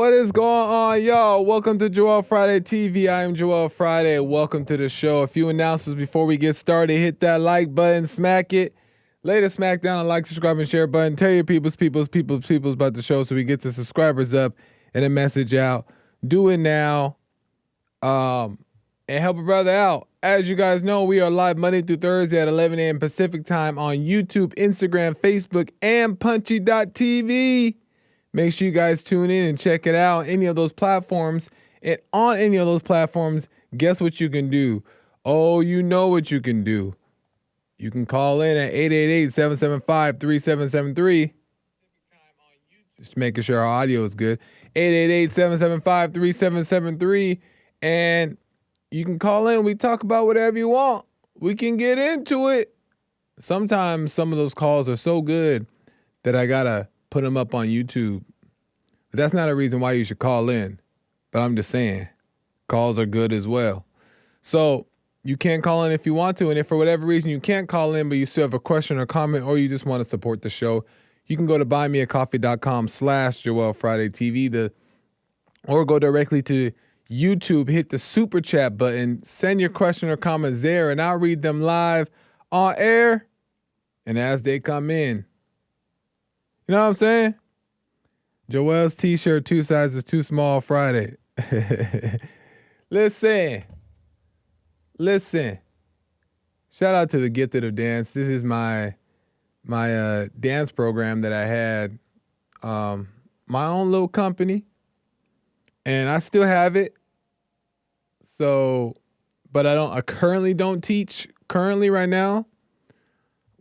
What is going on, y'all? Welcome to Joel Friday TV. I am Joel Friday. Welcome to the show. A few announcements before we get started. Hit that like button, smack it. Lay the smack down and like, subscribe, and share button. Tell your peoples about the show so we get the subscribers up and a message out. Do it now. And help a brother out. As you guys know, we are live Monday through Thursday at 11 a.m. Pacific time on YouTube, Instagram, Facebook, and Punchy.tv. Make sure you guys tune in and check it out on any of those platforms. And on any of those platforms, guess what you can do? Oh, you know what you can do. You can call in at 888-775-3773. Just making sure our audio is good. 888-775-3773. And you can call in. We talk about whatever you want. We can get into it. Sometimes some of those calls are so good that I got to put them up on YouTube. But that's not a reason why you should call in. But I'm just saying, calls are good as well. So you can call in if you want to. And if for whatever reason you can't call in, but you still have a question or comment, or you just want to support the show, you can go to buymeacoffee.com/JoelFridayTV or go directly to YouTube, hit the super chat button, send your question or comments there, and I'll read them live on air and as they come in. You know what I'm saying? Joel's t-shirt, 2 sizes too small Friday. Listen. Shout out to the Gifted of Dance. This is my dance program that I had, my own little company, and I still have it. So, but I currently don't teach right now.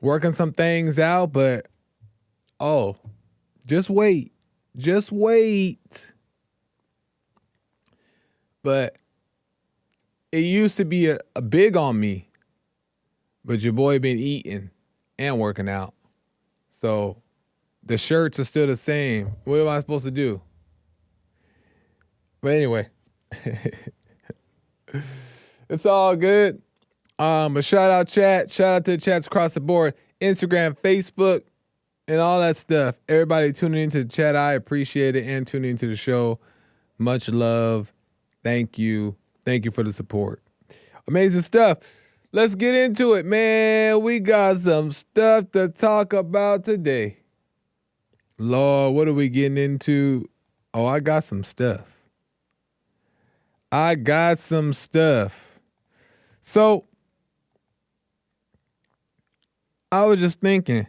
Working some things out, but just wait. But it used to be a big on me, but your boy been eating and working out. So the shirts are still the same. What am I supposed to do? But anyway, it's all good. But shout out to the chats across the board, Instagram, Facebook, and all that stuff. Everybody tuning into the chat, I appreciate it, and tuning into the show. Much love. Thank you for the support. Amazing stuff. Let's get into it, man. We got some stuff to talk about today. Lord, what are we getting into? Oh, I got some stuff. So, I was just thinking,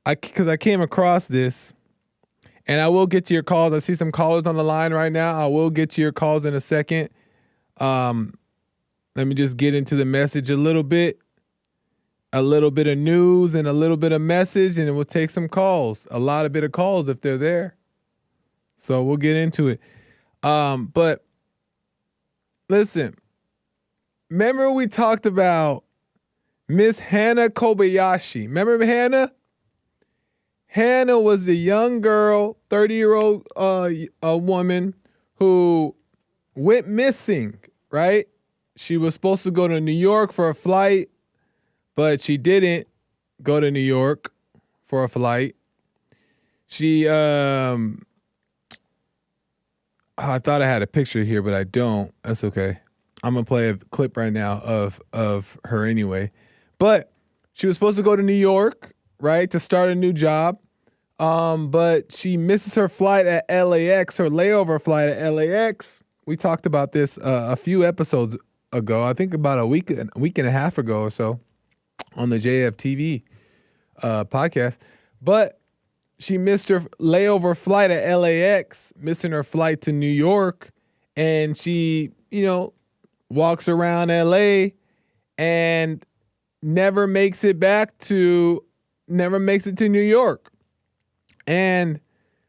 because I came across this, and I will get to your calls. I see some callers on the line right now. I will get to your calls in a second. Let me just get into the message a little bit of news and a little bit of message, and then we'll take some calls. A lot of calls if they're there. So we'll get into it. But listen, remember we talked about Miss Hannah Kobayashi. Remember Hannah? Hannah was the young girl, 30-year-old woman who went missing, right? She was supposed to go to New York for a flight, but she didn't go to New York for a flight. She, I thought I had a picture here, but I don't. That's okay. I'm going to play a clip right now of her anyway. But she was supposed to go to New York, right, to start a new job. But she misses her flight at LAX, her layover flight at LAX. We talked about this a few episodes ago, I think about a week and a half ago or so on the JFTV podcast. But she missed her layover flight at LAX, missing her flight to New York. And she, walks around LA and never makes it to New York. And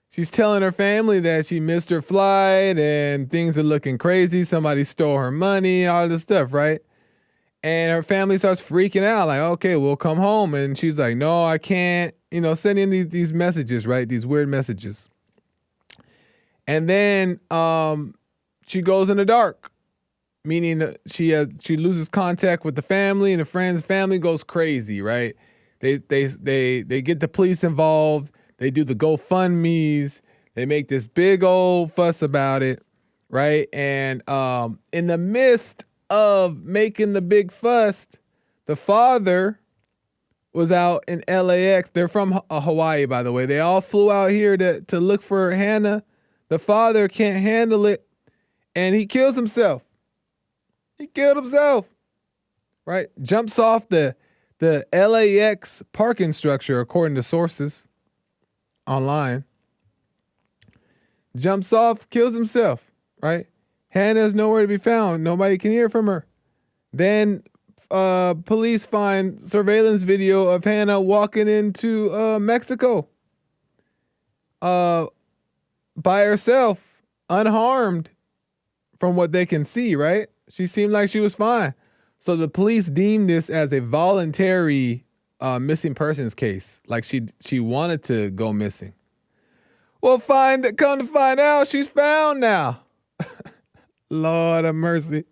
she's telling her family that she missed her flight and things are looking crazy. Somebody stole her money, all this stuff, right? And her family starts freaking out, like, okay, we'll come home. And she's like, no, I can't, sending these messages, right? These weird messages. And then she goes in the dark, meaning that she loses contact with the family, and the friend's family goes crazy, right? They get the police involved. They do the GoFundMes. They make this big old fuss about it, right? And in the midst of making the big fuss, the father was out in LAX. They're from Hawaii, by the way. They all flew out here to look for Hannah. The father can't handle it, and he kills himself. He killed himself, right? Jumps off the LAX parking structure, according to sources online. Jumps off, kills himself, right? Hannah's nowhere to be found. Nobody can hear from her. Then police find surveillance video of Hannah walking into Mexico by herself, unharmed from what they can see, right? She seemed like she was fine. So the police deemed this as a voluntary missing persons case. Like she wanted to go missing. Well, come to find out, she's found now. Lord have mercy.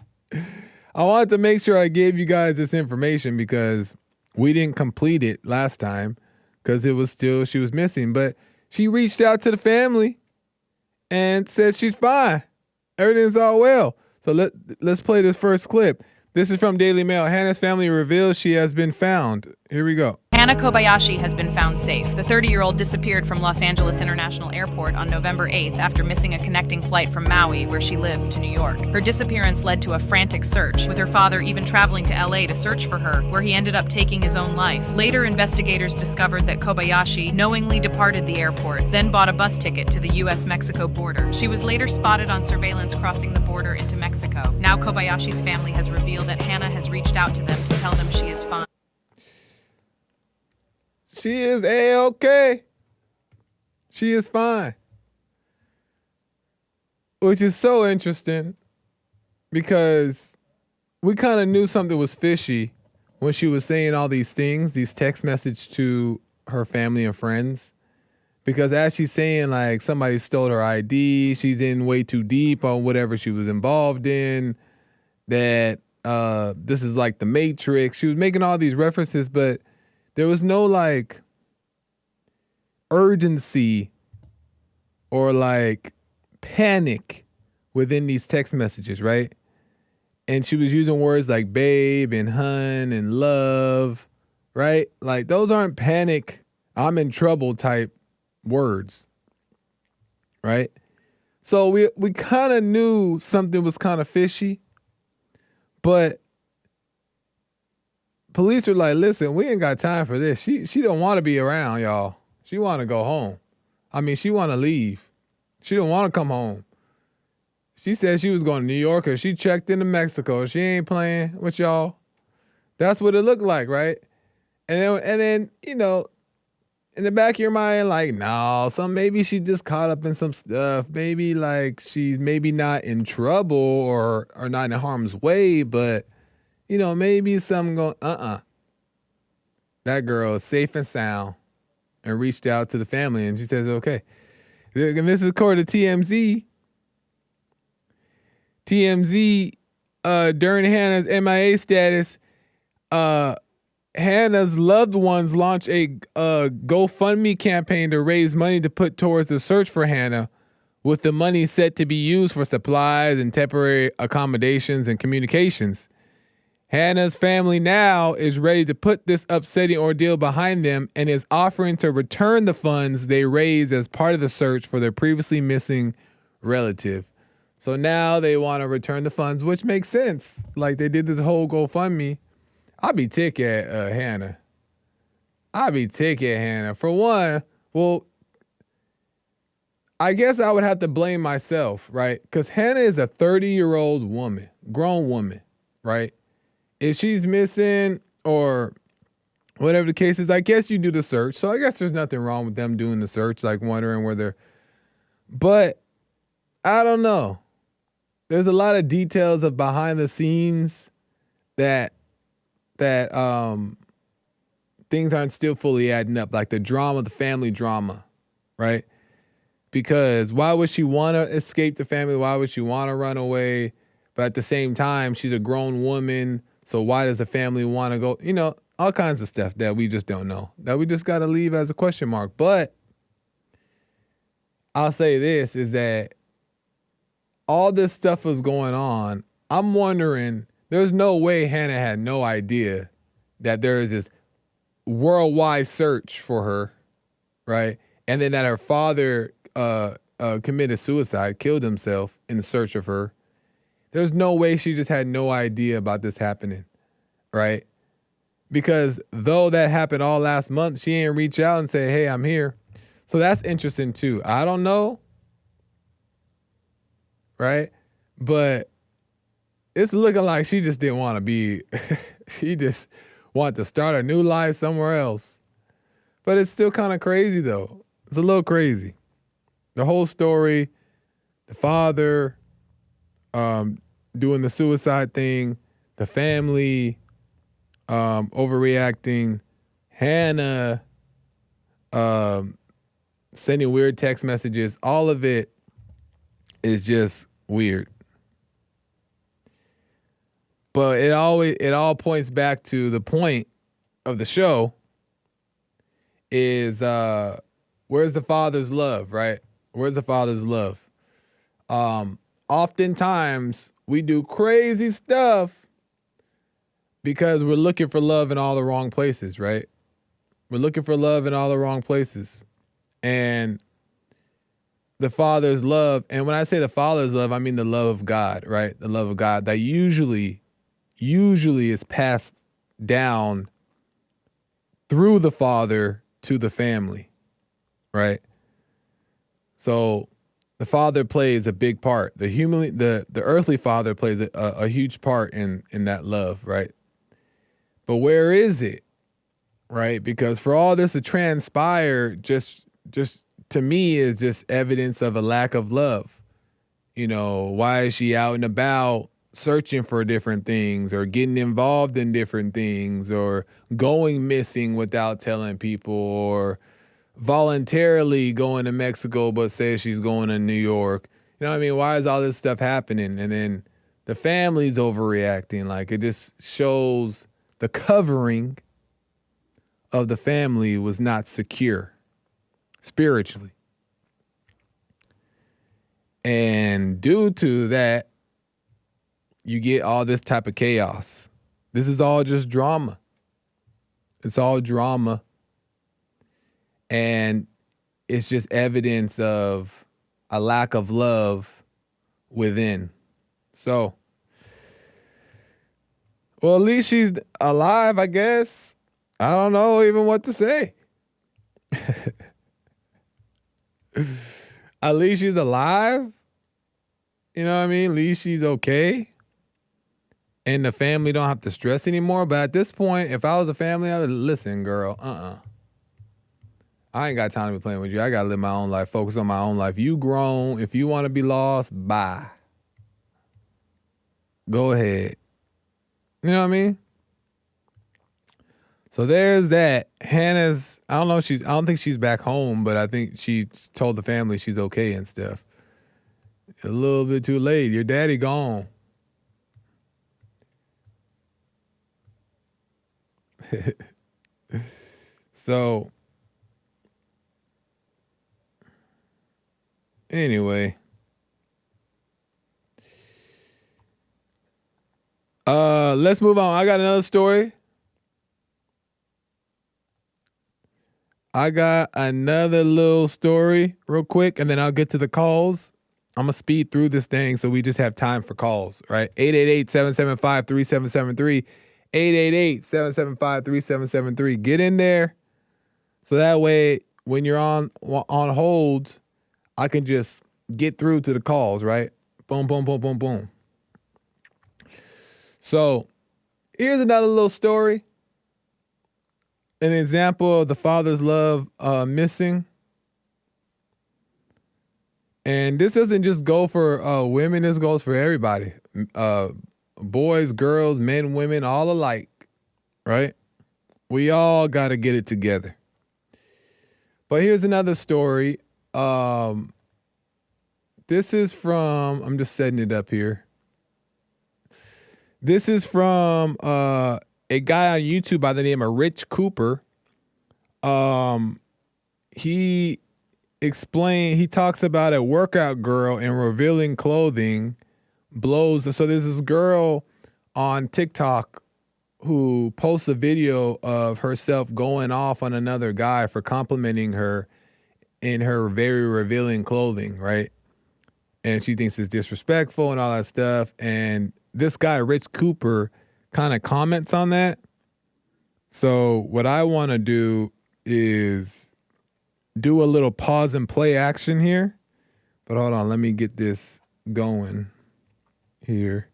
I wanted to make sure I gave you guys this information because we didn't complete it last time because it was still, she was missing. But she reached out to the family and said she's fine. Everything's all well. So let's play this first clip. This is from Daily Mail. Hannah's family reveals she has been found. Here we go. Hannah Kobayashi has been found safe. The 30-year-old disappeared from Los Angeles International Airport on November 8th after missing a connecting flight from Maui, where she lives, to New York. Her disappearance led to a frantic search, with her father even traveling to LA to search for her, where he ended up taking his own life. Later, investigators discovered that Kobayashi knowingly departed the airport, then bought a bus ticket to the U.S.-Mexico border. She was later spotted on surveillance crossing the border into Mexico. Now Kobayashi's family has revealed that Hannah has reached out to them to tell them she is fine. She is A-okay. She is fine. Which is so interesting because we kind of knew something was fishy when she was saying all these things, these text messages to her family and friends. Because as she's saying, like, somebody stole her ID, she's in way too deep on whatever she was involved in, that this is like the Matrix. She was making all these references, but there was no like urgency or like panic within these text messages, right? And she was using words like babe and hun and love, right? Like those aren't panic, I'm in trouble type words, right? So we kind of knew something was kind of fishy, but police are like, listen, we ain't got time for this. She don't want to be around, y'all. She want to go home. I mean, she want to leave. She don't want to come home. She said she was going to New York or she checked into Mexico. She ain't playing with y'all. That's what it looked like, right? And then, you know, in the back of your mind, like, no, maybe she just caught up in some stuff. Maybe like she's maybe not in trouble or not in harm's way, but you know, maybe something going, that girl is safe and sound, and reached out to the family and she says, okay. And this is according to TMZ. TMZ, during Hannah's MIA status, Hannah's loved ones launched a GoFundMe campaign to raise money to put towards the search for Hannah, with the money set to be used for supplies and temporary accommodations and communications. Hannah's family now is ready to put this upsetting ordeal behind them and is offering to return the funds they raised as part of the search for their previously missing relative. So now they want to return the funds, which makes sense. Like they did this whole GoFundMe. I'll be tick at Hannah. I'll be tick at Hannah. For one, well, I guess I would have to blame myself, right? Because Hannah is a 30-year-old woman, grown woman, right? If she's missing or whatever the case is, I guess you do the search. So I guess there's nothing wrong with them doing the search, like wondering where they're. But I don't know. There's a lot of details of behind the scenes that things aren't still fully adding up, like the drama, the family drama, right? Because why would she want to escape the family? Why would she want to run away? But at the same time, she's a grown woman. So why does the family want to go? You know, all kinds of stuff that we just don't know, that we just got to leave as a question mark. But I'll say this is that all this stuff was going on. I'm wondering, there's no way Hannah had no idea that there is this worldwide search for her, right? And then that her father committed suicide, killed himself in the search of her. There's no way she just had no idea about this happening, right? Because though that happened all last month, she ain't reach out and say, hey, I'm here. So that's interesting too. I don't know, right? But it's looking like she just didn't want to be, she just wanted to start a new life somewhere else. But it's still kind of crazy though. It's a little crazy. The whole story, the father doing the suicide thing, the family overreacting, Hannah sending weird text messages, all of it is just weird. But it all points back to the point of the show is where's the father's love, right? Where's the father's love? Oftentimes we do crazy stuff because we're looking for love in all the wrong places, right? We're looking for love in all the wrong places. And the father's love, and when I say the father's love, I mean the love of God, right? The love of God that usually is passed down through the father to the family, right? So the father plays a big part. The earthly father plays a huge part in that love, right? But where is it, right? Because for all this to transpire, just to me is just evidence of a lack of love. You know, why is she out and about searching for different things or getting involved in different things or going missing without telling people or voluntarily going to Mexico but says she's going to New York? You know what I mean? Why is all this stuff happening? And then the family's overreacting. Like, it just shows the covering of the family was not secure spiritually. And due to that, you get all this type of chaos. This is all just drama. It's all drama. And it's just evidence of a lack of love within. So, well, at least she's alive, I guess. I don't know even what to say. At least she's alive. You know what I mean? At least she's okay. And the family don't have to stress anymore. But at this point, if I was a family, I would listen, girl, I ain't got time to be playing with you. I got to live my own life, focus on my own life. You grown. If you want to be lost, bye. Go ahead. You know what I mean? So there's that. Hannah's, I don't think she's back home, but I think she told the family she's okay and stuff. A little bit too late. Your daddy gone. So anyway, let's move on. I got another story. I got another little story real quick, and then I'll get to the calls. I'm going to speed through this thing so we just have time for calls, right? 888-775-3773. 888-775-3773. Get in there so that way when you're on hold, I can just get through to the calls, right? Boom, boom, boom, boom, boom. So here's another little story. An example of the father's love missing. And this doesn't just go for women. This goes for everybody. Boys, girls, men, women, all alike, right? We all got to get it together. But here's another story. This is from, I'm just setting it up here. This is from a guy on YouTube by the name of Rich Cooper. He he talks about a workout girl in revealing clothing blows. So there's this girl on TikTok who posts a video of herself going off on another guy for complimenting her in her very revealing clothing, right? And she thinks it's disrespectful and all that stuff. And this guy, Rich Cooper, kind of comments on that. So what I want to do is do a little pause and play action here. But hold on, let me get this going here.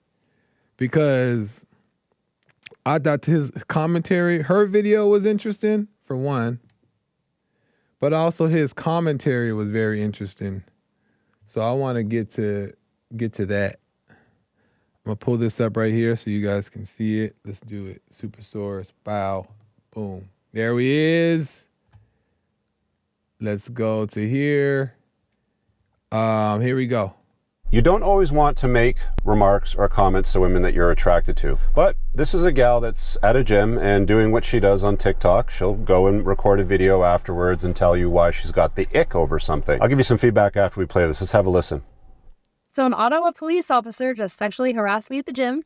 Because I thought his commentary, her video was interesting, for one. But also his commentary was very interesting. So I want to get to that. I'm going to pull this up right here so you guys can see it. Let's do it. Supersource. Bow. Boom. There he is. Let's go to here. Here we go. You don't always want to make remarks or comments to women that you're attracted to. But this is a gal that's at a gym and doing what she does on TikTok. She'll go and record a video afterwards and tell you why she's got the ick over something. I'll give you some feedback after we play this. Let's have a listen. So an Ottawa police officer just sexually harassed me at the gym.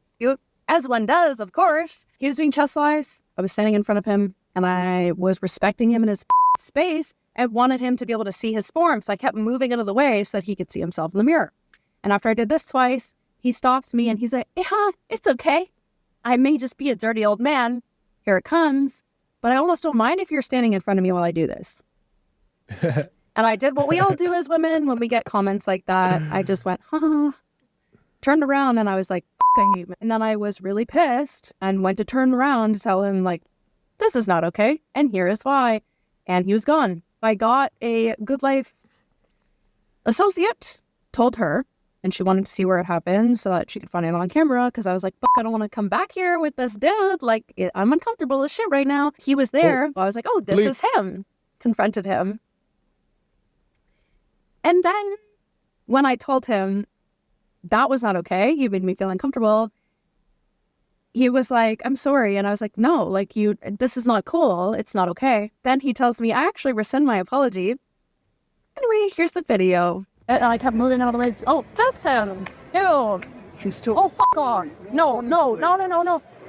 As one does, of course. He was doing chest flies. I was standing in front of him and I was respecting him in his space and wanted him to be able to see his form. So I kept moving out of the way so that he could see himself in the mirror. And after I did this twice, he stops me and he's like, yeah, it's okay. I may just be a dirty old man. Here it comes. But I almost don't mind if you're standing in front of me while I do this. And I did what we all do as women when we get comments like that. I just went, turned around and I was like, and then I was really pissed and went to turn around to tell him, like, this is not okay. And here is why. And he was gone. I got a Good Life associate, told her, and she wanted to see where it happened so that she could find it on camera, because I was like, fuck, I don't want to come back here with this dude. Like, I'm uncomfortable as shit right now. He was there. I was like, oh, this is him. Confronted him. And then when I told him that was not okay, you made me feel uncomfortable, he was like, I'm sorry. And I was like, no, like, this is not cool. It's not okay. Then he tells me, I actually rescind my apology. Anyway, here's the video. And I kept moving out of the way. Oh, that's him. No. She's too. Oh, fuck off. No.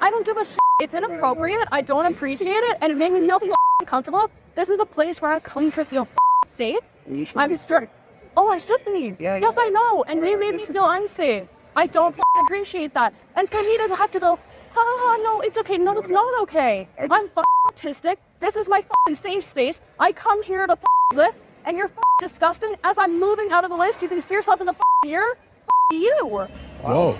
I don't give a shit. It's inappropriate. I don't appreciate it. And it made me feel uncomfortable. This is a place where I come to feel safe. I'm sure. Oh, I should be. Yes, I know. And they made me feel unsafe. I don't appreciate that. And for me to have to go, no, it's okay. No, it's not okay. I'm autistic. This is my safe space. I come here to live. And you're disgusting. As I'm moving out of the list, you can see yourself in the mirror. You. Whoa.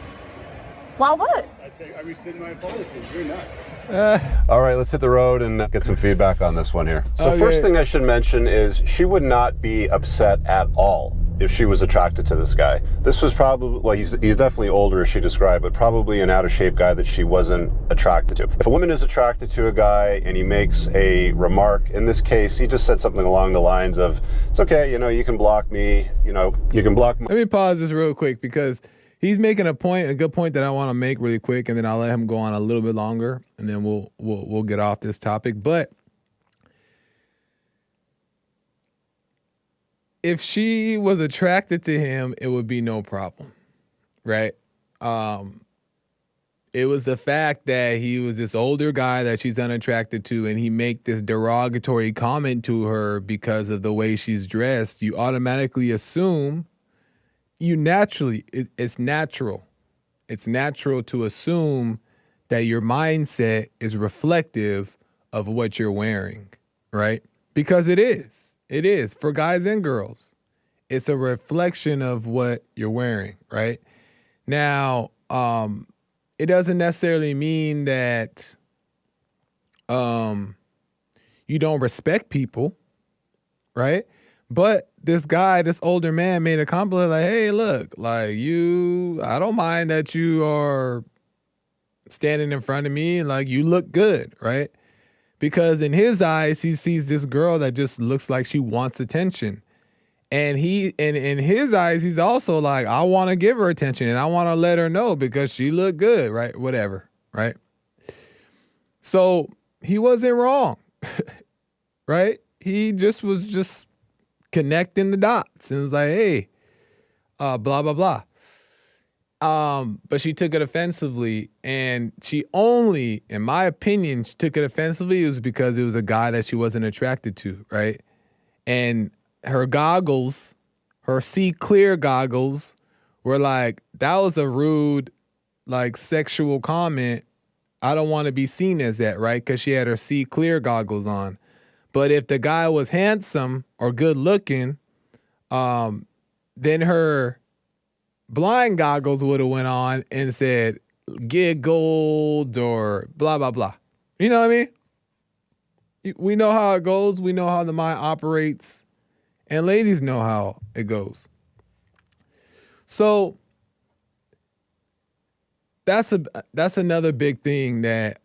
Wow, what? I rescind my apologies. You're nuts. All right, let's hit the road and get some feedback on this one here. So first thing I should mention is she would not be upset at all if she was attracted to this guy. This was probably, well, he's definitely older, as she described, but probably an out-of-shape guy that she wasn't attracted to. If a woman is attracted to a guy and he makes a remark, in this case, he just said something along the lines of, it's okay, you can block me, you can block me. Let me pause this real quick because he's making a good point that I want to make really quick, and then I'll let him go on a little bit longer, and then we'll get off this topic. But if she was attracted to him, it would be no problem, right? It was the fact that he was this older guy that she's unattracted to, and he make this derogatory comment to her because of the way she's dressed. You automatically assume, it's natural. It's natural to assume that your mindset is reflective of what you're wearing, right? Because it is. It is for guys and girls. It's a reflection of what you're wearing, right? Now, it doesn't necessarily mean that you don't respect people, right? But this older man made a compliment like, hey, look, like I don't mind that you are standing in front of me, like you look good, right? Because in his eyes, he sees this girl that just looks like she wants attention. And in his eyes, he's also like, I want to give her attention and I want to let her know because she looked good, right? Whatever, right? So he wasn't wrong, right? He was just connecting the dots. And it was like, hey, blah, blah, blah. But she took it offensively, and she only, in my opinion, she took it offensively. It was because it was a guy that she wasn't attracted to, right? And her goggles, her see clear goggles, were like, that was a rude, like, sexual comment. I don't want to be seen as that, right? Because she had her see clear goggles on. But if the guy was handsome or good looking, then her blind goggles would have went on and said giggled or blah, blah, blah. You know what I mean? We know how it goes. We know how the mind operates. And ladies know how it goes. So that's another big thing that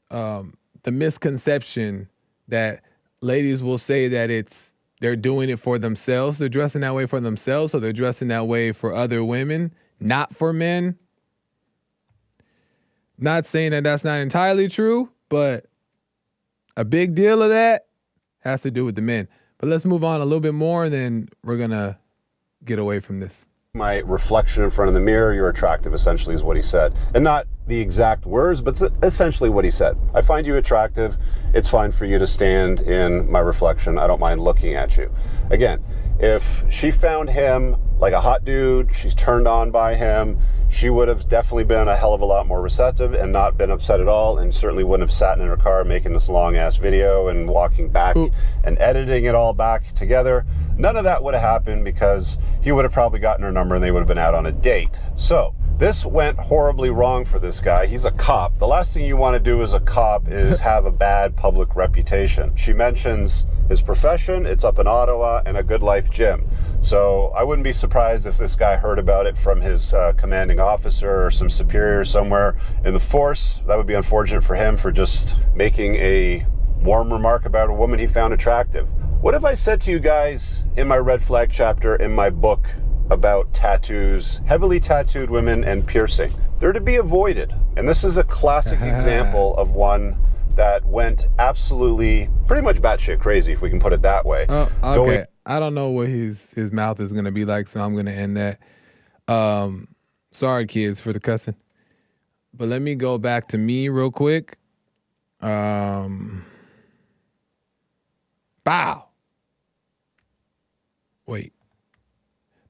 the misconception that ladies will say that they're doing it for themselves. They're dressing that way for themselves, so they're dressing that way for other women, not for men. Not saying that that's not entirely true, but a big deal of that has to do with the men. But let's move on a little bit more, and then we're going to get away from this. My reflection in front of the mirror, you're attractive, essentially, is what he said. And not the exact words, but essentially what he said. I find you attractive. It's fine for you to stand in my reflection. I don't mind looking at you. Again, if she found him like a hot dude, she's turned on by him, she would have definitely been a hell of a lot more receptive and not been upset at all, and certainly wouldn't have sat in her car making this long-ass video and walking back and editing it all back together. None of that would have happened because he would have probably gotten her number and they would have been out on a date. So this went horribly wrong for this guy. He's a cop. The last thing you want to do as a cop is have a bad public reputation. She mentions his profession, it's up in Ottawa, and a Good Life gym. So I wouldn't be surprised if this guy heard about it from his commanding officer or some superior somewhere in the force. That would be unfortunate for him for just making a warm remark about a woman he found attractive. What have I said to you guys in my red flag chapter in my book about tattoos, heavily tattooed women and piercing? They're to be avoided. And this is a classic example of one that went absolutely pretty much batshit crazy, if we can put it that way. Oh, okay. I don't know what his mouth is going to be like, so I'm going to end that. Sorry, kids, for the cussing. But let me go back to me real quick. Bow. Wait.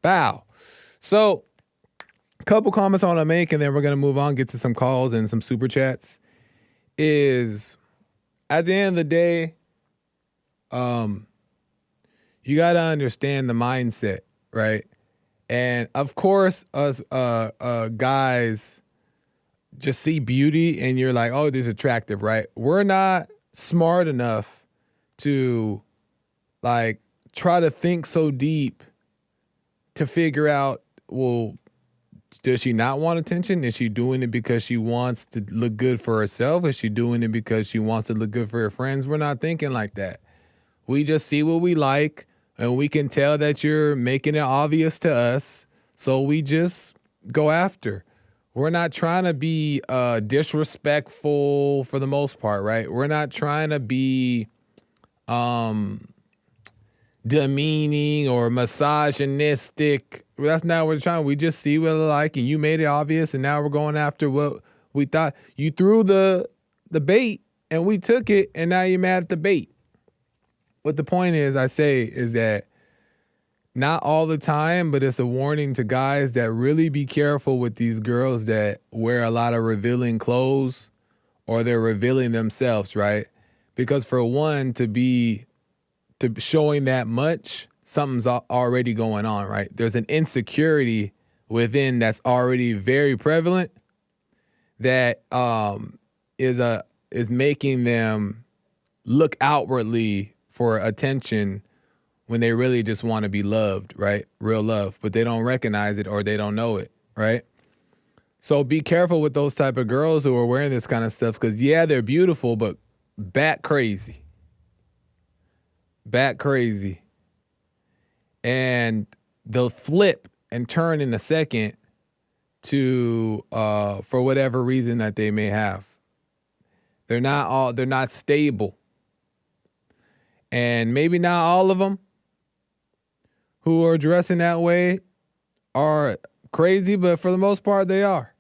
Bow. So, a couple comments I want to make, and then we're going to move on, get to some calls and some super chats. Is at the end of the day, you got to understand the mindset, right? And of course, us guys just see beauty and you're like, oh, this is attractive, right? We're not smart enough to like try to think so deep to figure out, well, does she not want attention? Is she doing it because she wants to look good for herself? Is she doing it because she wants to look good for her friends? We're not thinking like that. We just see what we like, and we can tell that you're making it obvious to us, so we just go after. We're not trying to be disrespectful for the most part, right? We're not trying to be demeaning or misogynistic. That's not what we're trying. We just see what we like, and you made it obvious, and now we're going after what we thought. You threw the bait, and we took it, and now you're mad at the bait. What the point is, I say, is that not all the time, but it's a warning to guys that really be careful with these girls that wear a lot of revealing clothes or they're revealing themselves, right? Because for one, to showing that much, something's already going on, right? There's an insecurity within that's already very prevalent that is making them look outwardly for attention when they really just want to be loved, right? Real love, but they don't recognize it or they don't know it, right? So be careful with those type of girls who are wearing this kind of stuff, because yeah, they're beautiful, but bat crazy. Bat crazy. And they'll flip and turn in a second to for whatever reason that they may have. They're not stable. And maybe not all of them, who are dressing that way are crazy, but for the most part, they are.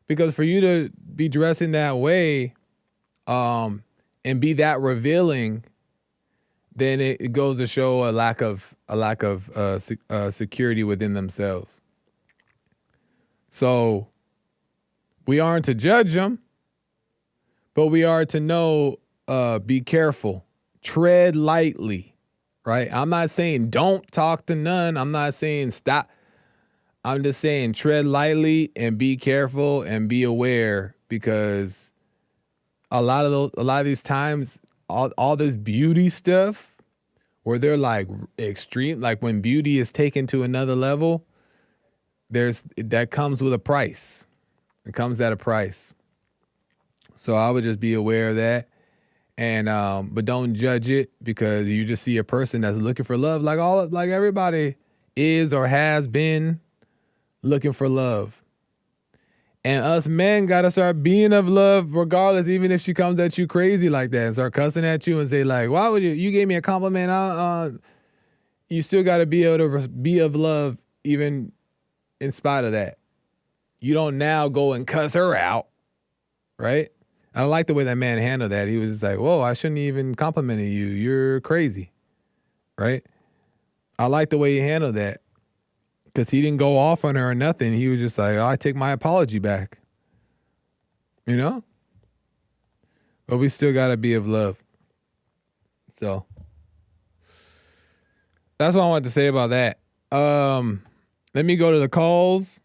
Because for you to be dressing that way, and be that revealing, then it goes to show a lack of security within themselves. So we aren't to judge them, but we are to know, be careful, tread lightly, right? I'm not saying don't talk to none. I'm not saying stop. I'm just saying tread lightly and be careful and be aware, because a lot of these times, all this beauty stuff where they're like extreme, like when beauty is taken to another level, that comes with a price. It comes at a price. So I would just be aware of that, and but don't judge it, because you just see a person that's looking for love, like everybody is or has been looking for love. And us men gotta start being of love regardless, even if she comes at you crazy like that and start cussing at you and say like, why would you gave me a compliment, you still gotta be able to be of love even in spite of that. You don't now go and cuss her out, right? I like the way that man handled that. He was just like, whoa, I shouldn't even complimented you. You're crazy, right? I like the way he handled that, because he didn't go off on her or nothing. He was just like, I take my apology back, you know? But we still got to be of love. So that's what I wanted to say about that. Let me go to the calls.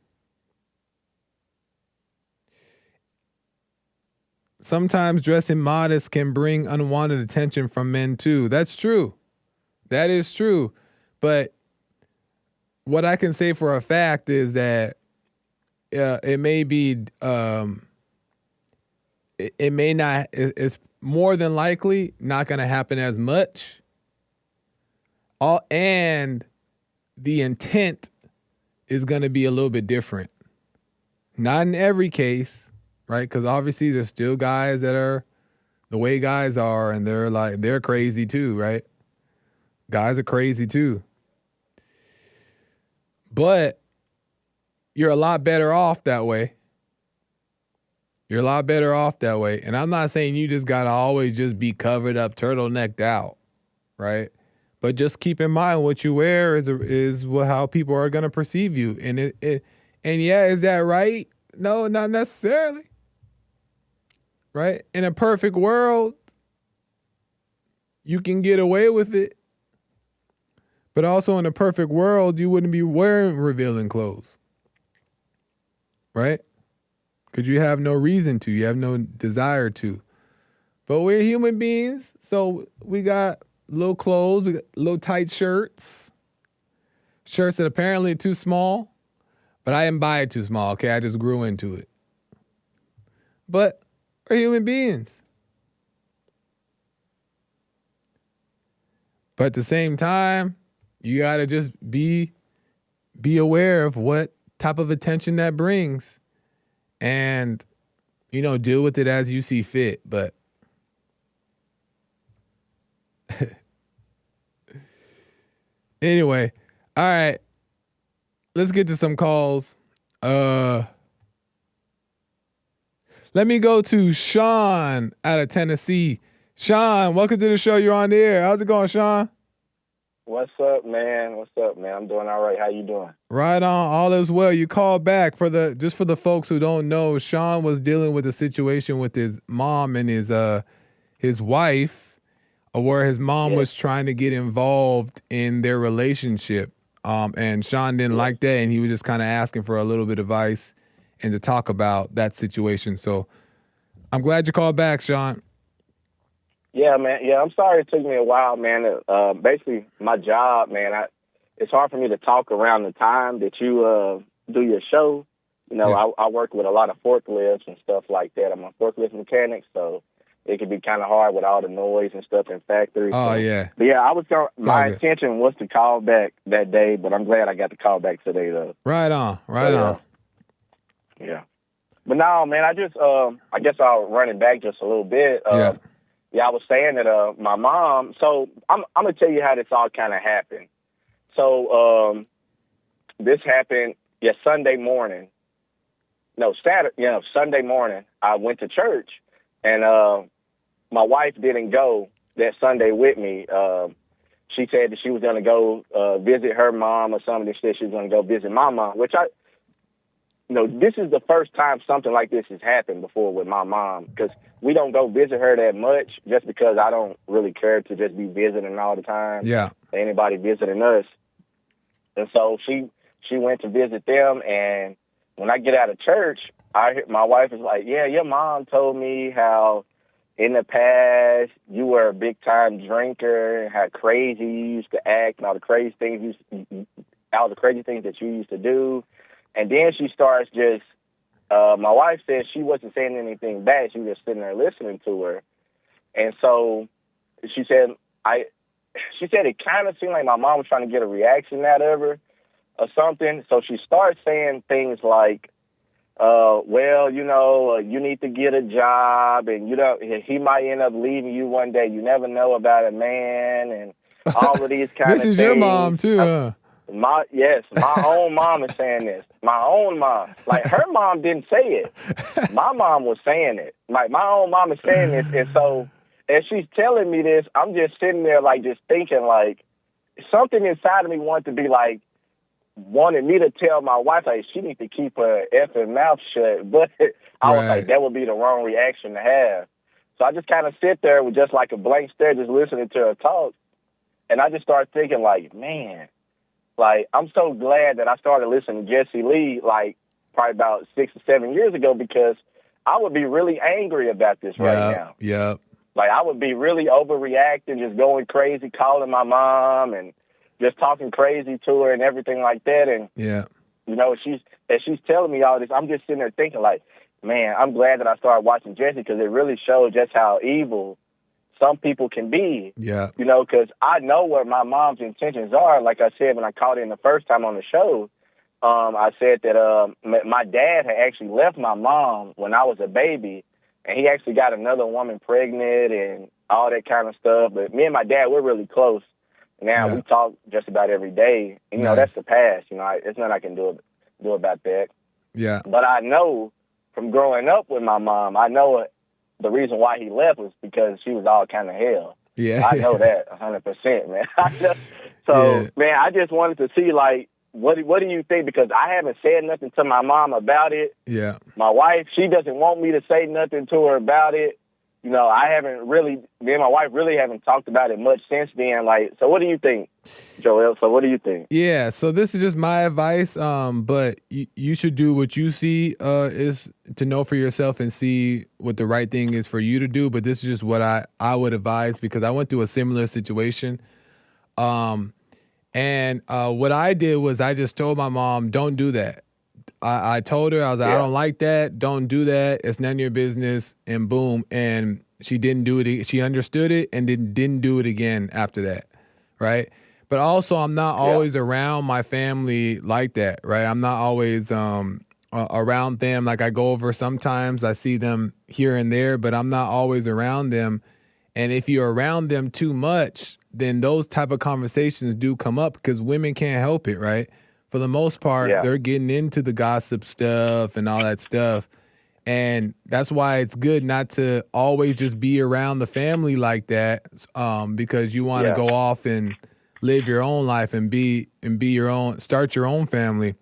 Sometimes dressing modest can bring unwanted attention from men too. That's true. That is true. But what I can say for a fact is that it may be, it may not, it's more than likely not going to happen as much. And the intent is going to be a little bit different. Not in every case, right? Because obviously there's still guys that are the way guys are, and they're crazy too, right? Guys are crazy too. But you're a lot better off that way. You're a lot better off that way. And I'm not saying you just got to always just be covered up, turtlenecked out, right? But just keep in mind what you wear is how people are going to perceive you. And and yeah, is that right? No, not necessarily. Right? In a perfect world, you can get away with it. But also in a perfect world, you wouldn't be wearing revealing clothes. Right? Because you have no reason to. You have no desire to. But we're human beings, so we got little clothes, we got little tight shirts. Shirts that apparently are too small, but I didn't buy it too small, okay? I just grew into it. But we're human beings. But at the same time, you got to just be aware of what type of attention that brings, and, deal with it as you see fit. But anyway, all right, let's get to some calls. Let me go to Sean out of Tennessee. Sean, welcome to the show. You're on the air. How's it going, Sean? What's up, man? I'm doing all right. How you doing? Right on. All is well. You called back for the folks who don't know. Sean was dealing with a situation with his mom and his wife, where his mom was trying to get involved in their relationship. And Sean didn't like that, and he was just kind of asking for a little bit of advice and to talk about that situation. So I'm glad you called back, Sean. Yeah, man. Yeah, I'm sorry it took me a while, man. Basically, my job, man, it's hard for me to talk around the time that you do your show. I work with a lot of forklifts and stuff like that. I'm a forklift mechanic, so it can be kind of hard with all the noise and stuff in factories. Oh, yeah. But yeah, my intention was to call back that day, but I'm glad I got to call back today, though. Right on. Right on. Yeah. But no, man, I guess I'll run it back just a little bit. Yeah, I was saying that my mom, so I'm going to tell you how this all kind of happened. So this happened Sunday morning. No, Sunday morning. I went to church, and my wife didn't go that Sunday with me. She said that she was going to go visit her mom or something. She said she was going to go visit my mom, which this is the first time something like this has happened before with my mom, because we don't go visit her that much just because I don't really care to just be visiting all the time. Yeah. Anybody visiting us. And so she went to visit them, and when I get out of church, my wife is like, yeah, your mom told me how in the past you were a big time drinker and how crazy you used to act and all the crazy things that you used to do. And then she starts just, my wife said she wasn't saying anything bad. She was just sitting there listening to her. And so she said it kind of seemed like my mom was trying to get a reaction out of her or something. So she starts saying things like, you need to get a job, and he might end up leaving you one day. You never know about a man, and all of these kind of things. This is your mom too, huh? My own mom is saying this. My own mom. Like, her mom didn't say it. My mom was saying it. Like, my own mom is saying this. And so as she's telling me this, I'm just sitting there, like, just thinking, like, something inside of me wanted me to tell my wife, like, she needs to keep her effing mouth shut. But I was like, that would be the wrong reaction to have. So I just kind of sit there with just like a blank stare, just listening to her talk. And I just started thinking, like, man, like, I'm so glad that I started listening to Jesse Lee, like, probably about 6 or 7 years ago, because I would be really angry about this right now. Yeah. Like, I would be really overreacting, just going crazy, calling my mom and just talking crazy to her and everything like that. And, she's telling me all this, I'm just sitting there thinking, like, man, I'm glad that I started watching Jesse, because it really showed just how evil some people can be. Yeah. Because I know what my mom's intentions are. Like I said, when I called in the first time on the show, I said that my dad had actually left my mom when I was a baby, and he actually got another woman pregnant and all that kind of stuff. But me and my dad, we're really close. Now we talk just about every day. And, that's the past. There's nothing I can do about that. Yeah. But I know from growing up with my mom, I know the reason why he left was because she was all kind of hell. Yeah. I know that 100%, man. So, man, I just wanted to see, like, what do you think? Because I haven't said nothing to my mom about it. Yeah. My wife, she doesn't want me to say nothing to her about it. Me and my wife really haven't talked about it much since then. Like, so what do you think, Joel? So what do you think? Yeah, so this is just my advice, but you should do what you see is to know for yourself and see what the right thing is for you to do. But this is just what I would advise, because I went through a similar situation. And what I did was I just told my mom, don't do that. I told her, I was like, I don't like that. Don't do that. It's none of your business. And boom. And she didn't do it. She understood it and didn't do it again after that. Right. But also, I'm not always around my family like that. Right. I'm not always around them. Like, I go over sometimes, I see them here and there, but I'm not always around them. And if you're around them too much, then those type of conversations do come up, because women can't help it. Right. For the most part, they're getting into the gossip stuff and all that stuff. And that's why it's good not to always just be around the family like that, because you want to go off and live your own life and be start your own family.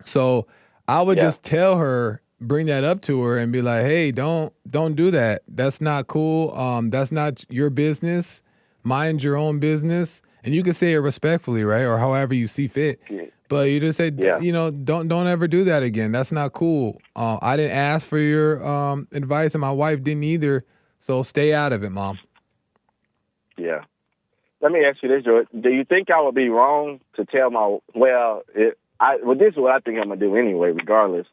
So I would just tell her, bring that up to her and be like, hey, don't do that. That's not cool. That's not your business. Mind your own business. And you can say it respectfully, right? Or however you see fit. Yeah. But you just say, don't ever do that again. That's not cool. I didn't ask for your advice, and my wife didn't either. So stay out of it, Mom. Yeah. Let me ask you this, Joe. Do you think I would be wrong to tell this is what I think I'm going to do anyway, regardless.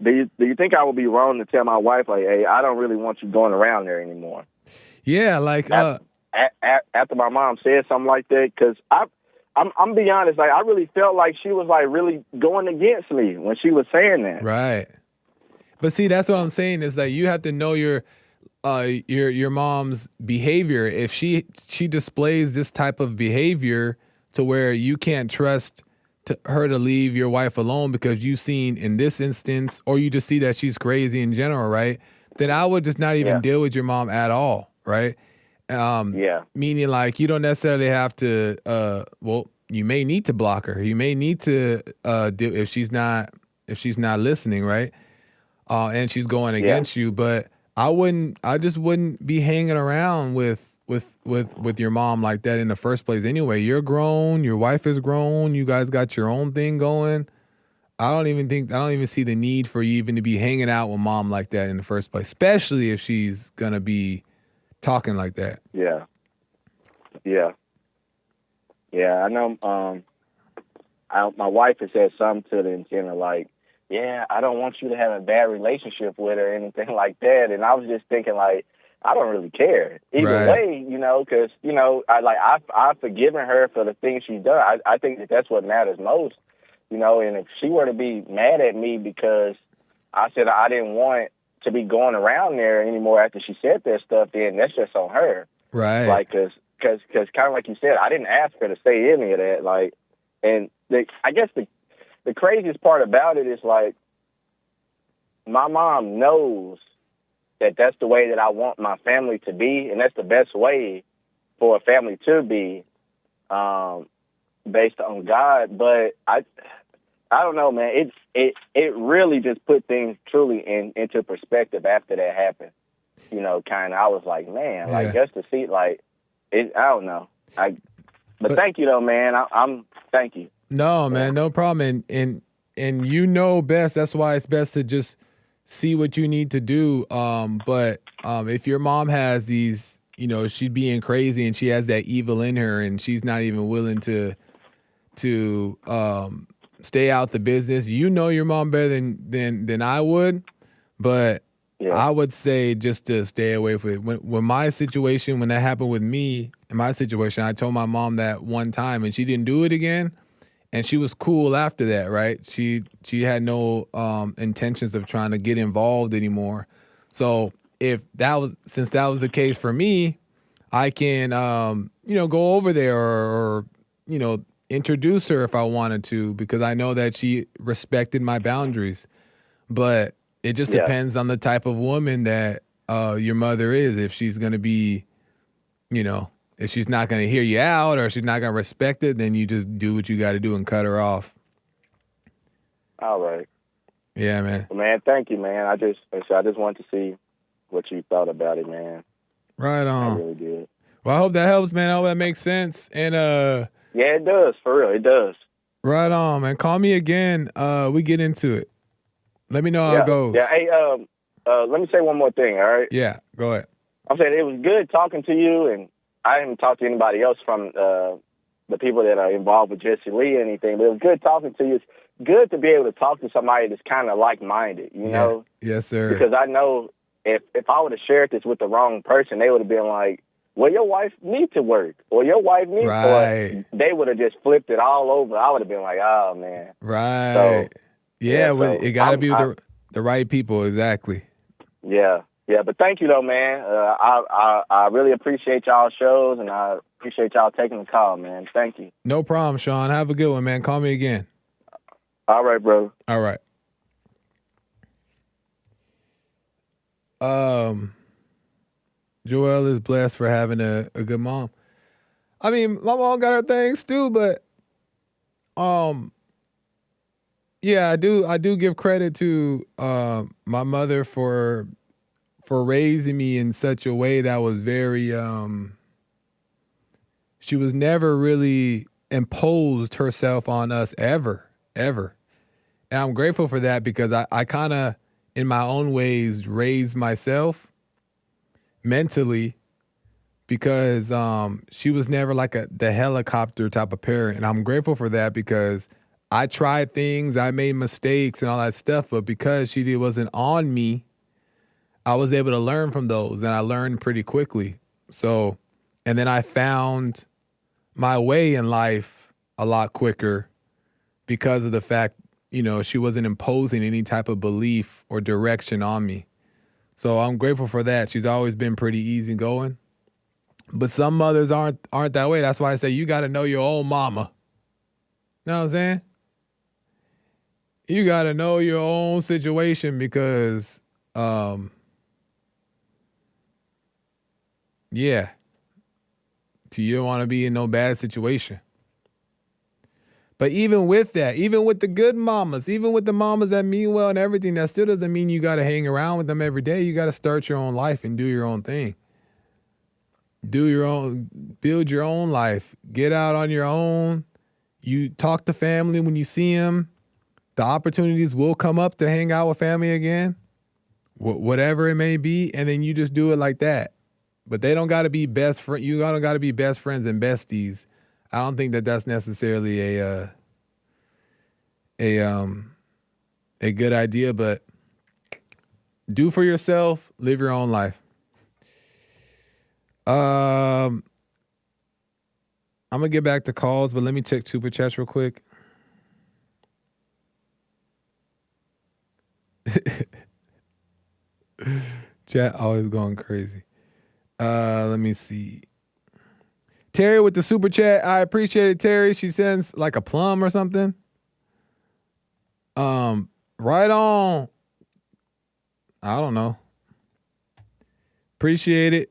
Do you think I would be wrong to tell my wife, like, hey, I don't really want you going around there anymore? Yeah, like... After my mom said something like that, because I'm be honest, like, I really felt like she was, like, really going against me when she was saying that. Right. But see, that's what I'm saying, is that you have to know your mom's behavior. If she displays this type of behavior to where you can't trust her to leave your wife alone because you've seen in this instance, or you just see that she's crazy in general, right? Then I would just not even deal with your mom at all, right? Meaning like you don't necessarily have to, well, you may need to block her. You may need to do if she's not listening, right? And she's going against you, but I just wouldn't be hanging around with your mom like that in the first place anyway. You're grown, your wife is grown, you guys got your own thing going. I don't even see the need for you even to be hanging out with mom like that in the first place, especially if she's gonna be talking like that. Yeah. I know my wife has said something to the intent of like, yeah, I don't want you to have a bad relationship with her or anything like that. And I was just thinking like, I don't really care either way, because, I've forgiven her for the things she's done. I think that's what matters most, and if she were to be mad at me because I said I didn't want to be going around there anymore after she said that stuff, then that's just on her. Right. Like, cause kind of like you said, I didn't ask her to say any of that. Like, and I guess the craziest part about it is like, my mom knows that that's the way that I want my family to be, and that's the best way for a family to be, based on God. But I don't know, man. It really just put things truly into perspective after that happened. Kind of. I was like, man, like just to see, like, I don't know. But thank you though, man. I'm thank you. No, man, no problem. And best. That's why it's best to just see what you need to do. But if your mom has these, she's being crazy and she has that evil in her and she's not even willing to stay out the business, your mom better than I would. But I would say just to stay away from it. When that happened with me, in my situation, I told my mom that one time and she didn't do it again. And she was cool after that, right? She had no intentions of trying to get involved anymore. So since that was the case for me, I can go over there or introduce her if I wanted to, because I know that she respected my boundaries. But it just depends on the type of woman that your mother is. If she's gonna be, if she's not going to hear you out or she's not going to respect it, then you just do what you got to do and cut her off. All right. Yeah, man. Well, man, thank you, man. I just wanted to see what you thought about it, man. Right on. I really did. Well, I hope that helps, man. I hope that makes sense. And yeah, it does. For real, it does. Right on, man. Call me again. We get into it. Let me know how it goes. Yeah. Hey, let me say one more thing. All right. Yeah. Go ahead. I'm saying it was good talking to you, and I didn't talk to anybody else from the people that are involved with Jesse Lee or anything, but it was good talking to you. It's good to be able to talk to somebody that's kind of like-minded, you know? Yes, sir. Because I know if I would have shared this with the wrong person, they would have been like, well, your wife needs to work, or your wife needs or they would have just flipped it all over. I would have been like, oh, man. Right. So, it got to be with the right people, exactly. Yeah. Yeah, but thank you, though, man. I really appreciate y'all's shows, and I appreciate y'all taking the call, man. Thank you. No problem, Sean. Have a good one, man. Call me again. All right, bro. All right. Joelle is blessed for having a good mom. I mean, my mom got her things too, but yeah, I do give credit to my mother for raising me in such a way that was very she was never really imposed herself on us ever. And I'm grateful for that, because I kind of, in my own ways, raised myself mentally, because she was never like the helicopter type of parent. And I'm grateful for that, because I tried things, I made mistakes and all that stuff, but because she wasn't on me, I was able to learn from those, and I learned pretty quickly. So, and then I found my way in life a lot quicker because of the fact, she wasn't imposing any type of belief or direction on me. So I'm grateful for that. She's always been pretty easygoing. But some mothers aren't that way. That's why I say you got to know your own mama. Know what I'm saying? You got to know your own situation because, yeah, you don't want to be in no bad situation. But even with that, even with the good mamas, even with the mamas that mean well and everything, that still doesn't mean you got to hang around with them every day. You got to start your own life and do your own thing. Do your own, build your own life. Get out on your own. You talk to family when you see them. The opportunities will come up to hang out with family again, whatever it may be, and then you just do it like that. But they don't got to be best friends. You don't got to be best friends and besties. I don't think that that's necessarily a good idea. But do for yourself. Live your own life. I'm gonna get back to calls, but let me check super chats real quick. Chat always going crazy. Let me see. Terry with the super chat. I appreciate it, Terry. She sends like a plum or something. Right on. I don't know. Appreciate it.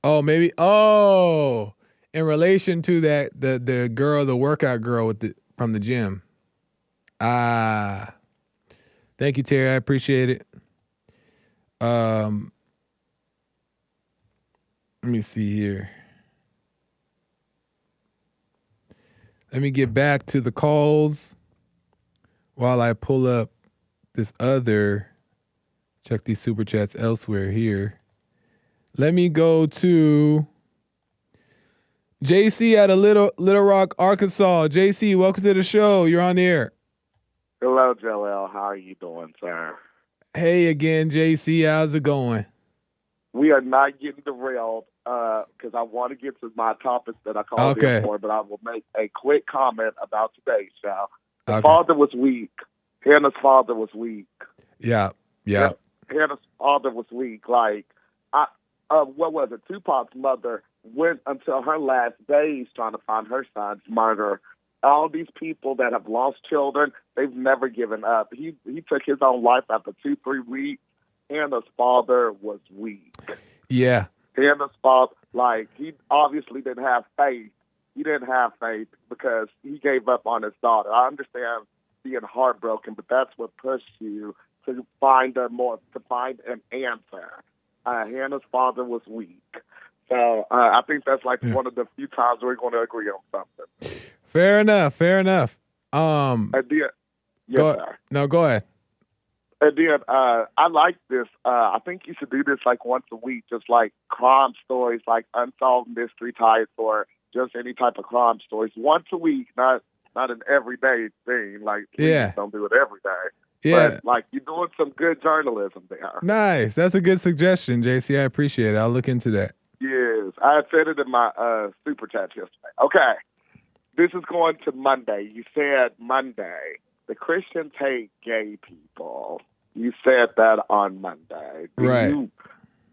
Oh, maybe. Oh, in relation to that, the girl, the workout girl from the gym. Thank you, Terry. I appreciate it. Let me see here. Let me get back to the calls while I pull up this other. Check these super chats elsewhere here. Let me go to JC at Little Rock, Arkansas. JC, welcome to the show. You're on the air. Hello, Joel. How are you doing, sir? Hey again, JC. How's it going? We are not getting derailed because I want to get to my topics that I called in for, but I will make a quick comment about today's show. The father was weak. Hannah's father was weak. Yeah. Hannah's father was weak. Like, what was it? Tupac's mother went until her last days trying to find her son's murderer. All these people that have lost children, they've never given up. He took his own life after 2-3 weeks. Hannah's father was weak. Yeah. Hannah's father, like, he obviously didn't have faith. He didn't have faith because he gave up on his daughter. I understand being heartbroken, but that's what pushed you to find an answer. Hannah's father was weak. So I think that's like one of the few times we're going to agree on something. Fair enough. Yes, sir. No, go ahead. And then I like this. I think you should do this like once a week, just like crime stories, like unsolved mystery types or just any type of crime stories. Once a week, not an everyday thing. Like, please don't do it every day. Yeah. But like, you're doing some good journalism there. Nice. That's a good suggestion, JC. I appreciate it. I'll look into that. Yes. I said it in my super chat yesterday. Okay. This is going to Monday. You said Monday. The Christians hate gay people. You said that on Monday. Do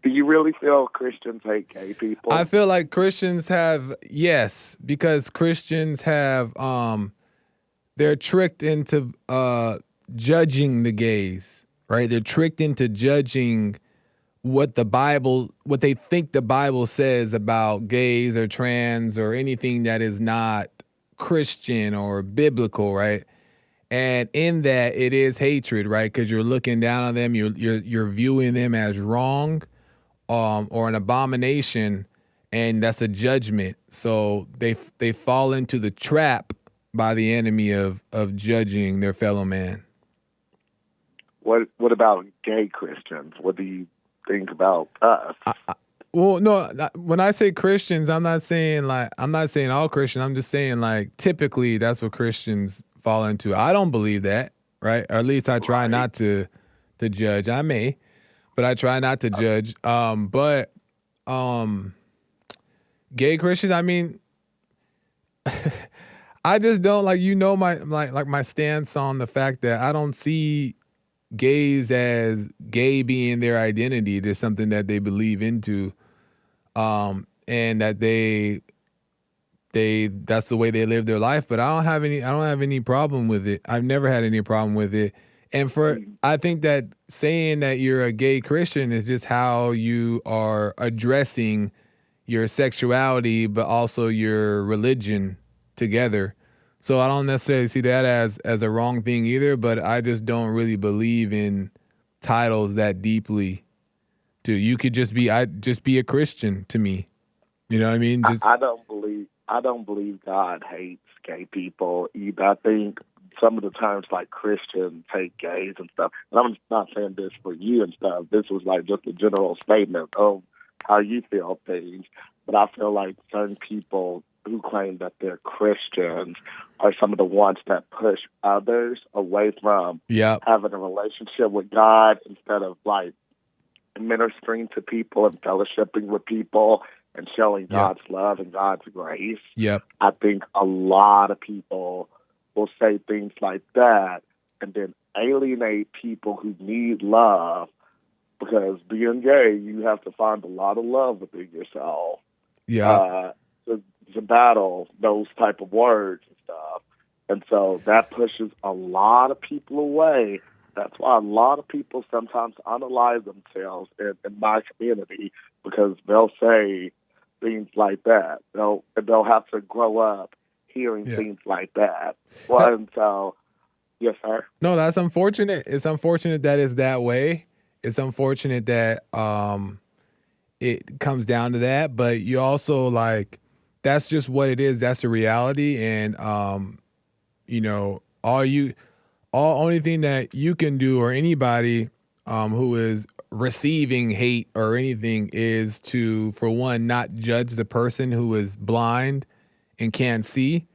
you really feel Christians hate gay people? I feel like Christians have, yes, because Christians have, they're tricked into judging the gays, right? They're tricked into judging what they think the Bible says about gays or trans or anything that is not Christian or biblical, right? And in that, it is hatred, right? Because you're looking down on them, you're viewing them as wrong, or an abomination, and that's a judgment. So they fall into the trap by the enemy of judging their fellow man. What about gay Christians? What do you think about us? Well, no. When I say Christians, I'm not saying all Christians. I'm just saying like typically that's what Christians fall into. I don't believe that, right? Or at least I try not to judge. I may, but I try not to judge. But gay Christians, I mean, I just don't my stance on the fact that I don't see gays as gay being their identity. There's something that they believe into. and that that's the way they live their life. But I don't have any problem with it. I've never had any problem with it. And I think that saying that you're a gay Christian is just how you are addressing your sexuality, but also your religion together. So I don't necessarily see that as a wrong thing either, but I just don't really believe in titles that deeply. You could just be a Christian to me. You know what I mean? I don't believe God hates gay people either. I think some of the terms like Christians hate gays and stuff. And I'm not saying this for you and stuff. This was like just a general statement of how you feel things. But I feel like certain people who claim that they're Christians are some of the ones that push others away from having a relationship with God instead of like ministering to people and fellowshipping with people and showing God's love and God's grace. Yep. I think a lot of people will say things like that and then alienate people who need love, because being gay, you have to find a lot of love within yourself. Yeah. To battle those type of words and stuff. And so that pushes a lot of people away. That's why a lot of people sometimes unalive themselves in my community, because they'll say things like that. They'll have to grow up hearing things like that. Well, and so, yes, sir. No, that's unfortunate. It's unfortunate that it's that way. It's unfortunate that it comes down to that. But you also like, that's just what it is. That's the reality. And only thing that you can do, or anybody who is receiving hate or anything, is to, for one, not judge the person who is blind and can't see.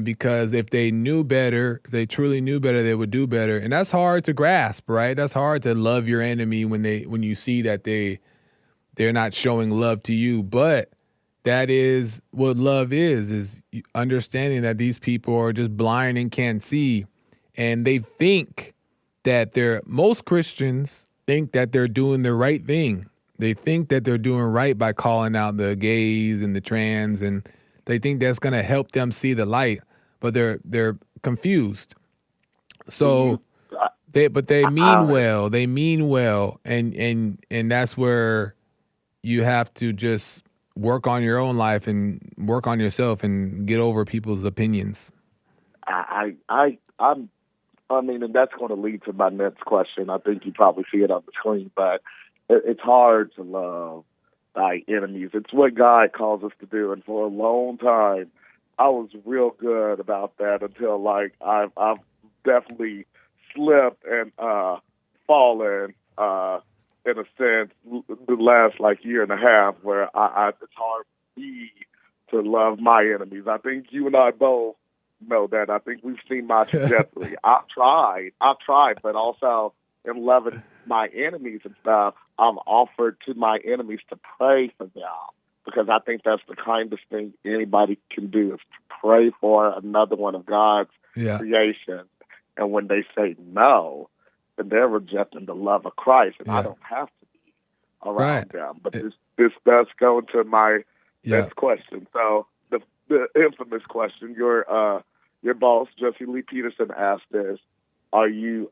Because if they knew better, if they truly knew better, they would do better. And that's hard to grasp, right? That's hard to love your enemy when you see that they're not showing love to you. But that is what love is understanding that these people are just blind and can't see. And they think that most Christians think that they're doing the right thing. They think that they're doing right by calling out the gays and the trans, and they think that's going to help them see the light, but they're confused. So they mean well. They mean well, and that's where you have to just work on your own life and work on yourself and get over people's opinions. I mean, and that's going to lead to my next question. I think you probably see it on the screen, but it's hard to love thy enemies. It's what God calls us to do. And for a long time, I was real good about that until like I've definitely slipped and fallen in a sense the last like year and a half, where it's hard for me to love my enemies. I think you and I both know that. I think we've seen my trajectory. I've tried, but also in loving my enemies and stuff, I've offered to my enemies to pray for them, because I think that's the kindest thing anybody can do, is to pray for another one of God's creation. And when they say no, then they're rejecting the love of Christ, and I don't have to be around them. But this does go into my next question. So the infamous question, your boss, Jesse Lee Peterson, asked this: are you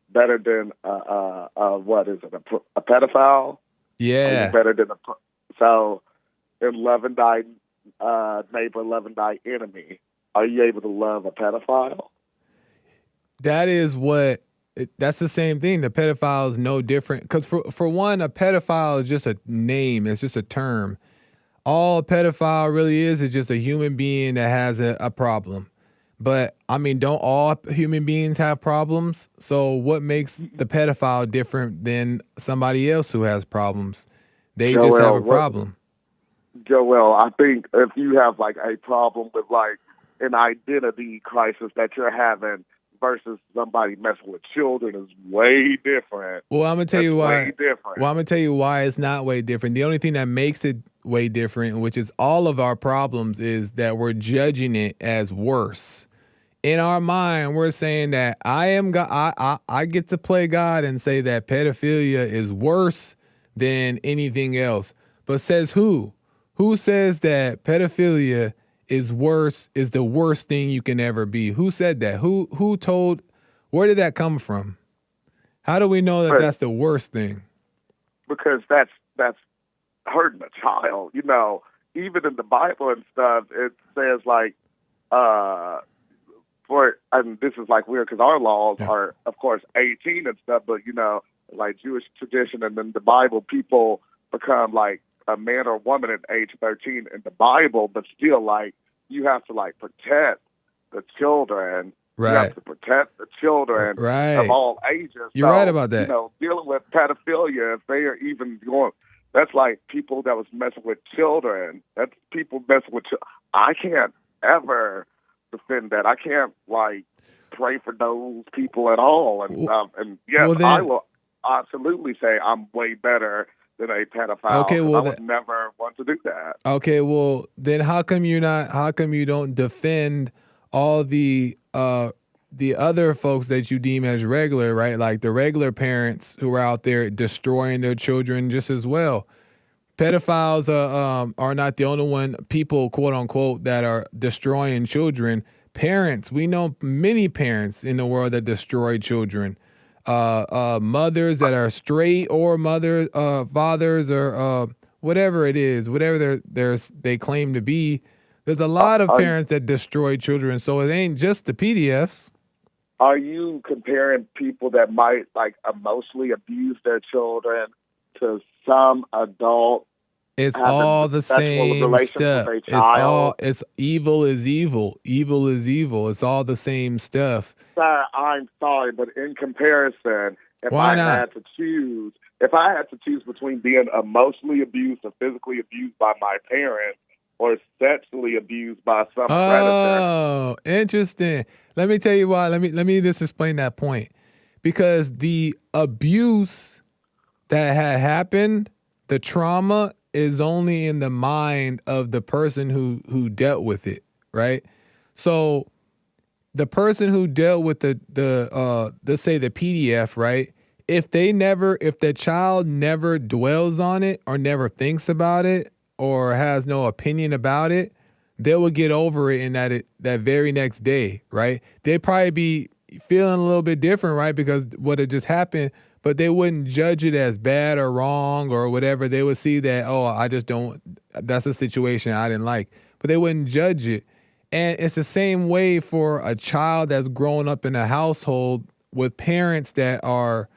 better than what is it, a pedophile? Yeah. Are you better than so in loving thy neighbor, loving thy enemy, are you able to love a pedophile? That's the same thing. The pedophile is no different, because for one, a pedophile is just a name. It's just a term. All a pedophile really is just a human being that has a problem. But I mean, don't all human beings have problems? So what makes the pedophile different than somebody else who has problems? They just have a problem. Joel, I think if you have like a problem with like an identity crisis that you're having versus somebody messing with children is way different. Well, I'm gonna tell you why. Well, I'm gonna tell you why it's not way different. The only thing that makes it way different, which is all of our problems, is that we're judging it as worse. In our mind, we're saying that I am God. I get to play God and say that pedophilia is worse than anything else. But says who? Who says that pedophilia is the worst thing you can ever be? Who said that? Who told? Where did that come from? How do we know that that's the worst thing? Because that's hurting a child. You know, even in the Bible and stuff, it says like, and this is like weird because our laws are, of course, 18 and stuff, but you know, like Jewish tradition and then the Bible, people become like a man or woman at age 13 in the Bible, but still, like, you have to like protect the children. Right. You have to protect the children of all ages. You're right about that. You know, dealing with pedophilia, if they are even going, that's like people that was messing with children. That's people messing with children. I can't ever defend that. I can't like pray for those people at all. And yes, I will absolutely say I'm way better than a pedophile. Okay, well, I would never want to do that. Okay, well then how come you don't defend all the other folks that you deem as regular, right? Like the regular parents who are out there destroying their children just as well. Pedophiles are not the only one, people, quote unquote, that are destroying children. Parents, we know many parents in the world that destroy children. Mothers that are straight or fathers or whatever it is, whatever they claim to be. There's a lot of parents that destroy children, so it ain't just the PDFs. Are you comparing people that might like emotionally abuse their children to some adult? It's all the same stuff. It's evil is evil. Evil is evil. It's all the same stuff. Sir, I'm sorry, but in comparison, if I had to choose between being emotionally abused or physically abused by my parents or sexually abused by some predator. Oh, interesting. Let me tell you why. Let me just explain that point. Because the abuse that had happened, the trauma is only in the mind of the person who dealt with it, right? So the person who dealt with the let's say the PDF, right? If the child never dwells on it or never thinks about it or has no opinion about it, they will get over it in that very next day, right? They'd probably be feeling a little bit different, right? Because what had just happened, but they wouldn't judge it as bad or wrong or whatever. They would see that, that's a situation I didn't like, but they wouldn't judge it. And it's the same way for a child that's grown up in a household with parents that are,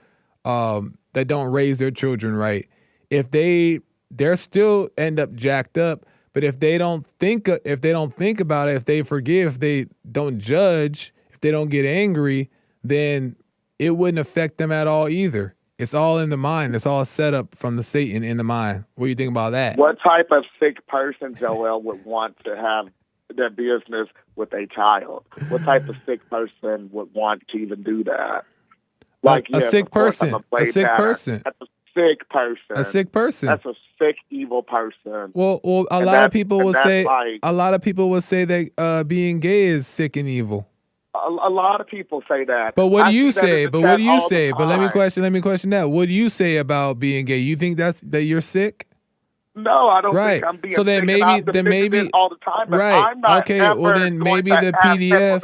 that don't raise their children right. If they're still end up jacked up, but if they don't think about it, if they forgive, if they don't judge, if they don't get angry, then it wouldn't affect them at all either. It's all in the mind. It's all set up from the Satan in the mind. What do you think about that? What type of sick person, Joel, would want to have their business with a child? What type of sick person would want to even do that? A sick person. A sick person. That's a sick person. A sick person. That's a sick, evil person. Well, a lot of people will say that being gay is sick and evil. A lot of people say that. But what do you say? But let me question that. What do you say about being gay? You think that you're sick? No, I don't think I'm being so then sick. maybe all the time. But right. I'm not okay. Well, then maybe the PDF.